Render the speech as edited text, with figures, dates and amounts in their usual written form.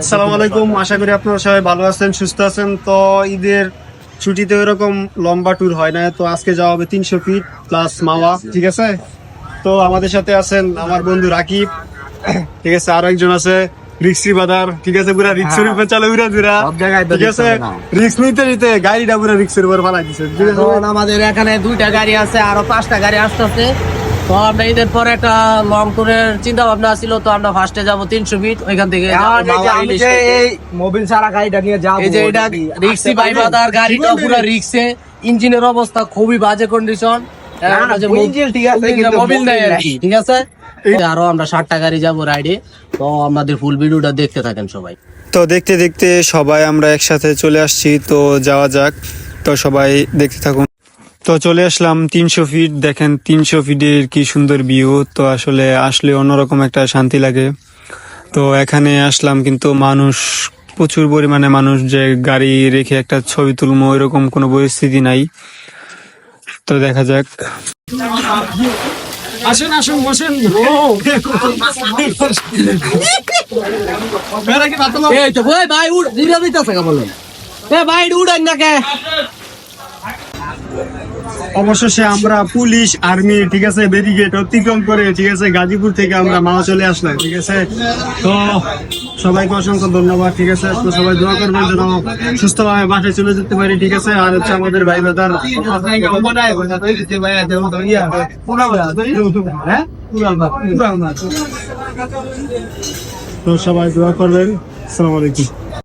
আসসালামু আলাইকুম, আশা করি আপনারা সবাই ভালো আছেন, সুস্থ আছেন। তো ঈদের ছুটিতে ওইরকম লম্বা ট্যুর হয় না, তো আজকে যাওয়া হবে 300 ফিট প্লাস মাওয়া, ঠিক আছে। তো আমাদের সাথে আছেন আমার বন্ধু রাকিব, ঠিক আছে, আরো একজন আছে রিক্সি বাদার, ঠিক আছে, পুরা রিক্সের উপর চালে উড়া দুরা, ঠিক আছে। রিক্স নিতে নিতে গাড়িটা পুরা রিক্সের উপর ফালাই দিচ্ছে, ঠিক আছে। এখন আমাদের এখানে 2টা গাড়ি আছে, আরো 5টা গাড়ি আসতেছে। তো আমরা ঈদের পরে একটা লং ট্যুরের চিন্তা ভাবনা ছিল, তো আমরা ফার্স্টে যাবো 300 ফিট, ওইখান থেকে মোবিল ছাড়া গাড়িটা নিয়ে যাবো। এই যে এটা রিক্সি বাইবাদার গাড়িটা পুরো রিক্সে, ইঞ্জিনের অবস্থা খুবই বাজে কন্ডিশন, মোবিল নেই আর কি, ঠিক আছে। আরো আমরা 7টা গাড়ি যাবো রাইডে, তো আমাদের ফুল ভিডিওটা দেখতে থাকেন সবাই। তো দেখতে দেখতে সবাই আমরা একসাথে চলে আসছি, তো যাওয়া যাক, তো সবাই দেখতে থাকুন। তো চলে আসলাম 300 ফিট, দেখেন 300 ফিটের কি সুন্দর ভিউ। তো আসলে অন্যরকম একটা শান্তি লাগে। তো এখানে আসলাম, কিন্তু মানুষ প্রচুর পরিমাণে মানুষ, যে গাড়ি রেখে একটা ছবি তুলবো এরকম কোনো পরিস্থিতি নাই। তো দেখা যাক। আসেন আসেন বসেন। এই তো ভাই উড় দিরা দিতেছে কা বলেন, এ ভাই উড়াই না কে। অবশেষে আমরা পুলিশ আর্মি, ঠিক আছে, ব্যারিকেড অতিক্রম করে, ঠিক আছে, গাজীপুর থেকে আমরা মাওয়া চলে আসলাম, ঠিক আছে। তো সবাইকে অসংখ্য ধন্যবাদ, ঠিক আছে। তো সবাই দোয়া করবেন যেন সুস্থভাবে বাসায় চলে যেতে পারি, ঠিক আছে। আর হচ্ছে আমাদের ভাই বাদার, তো সবাই দোয়া করবেন। আসসালামু আলাইকুম।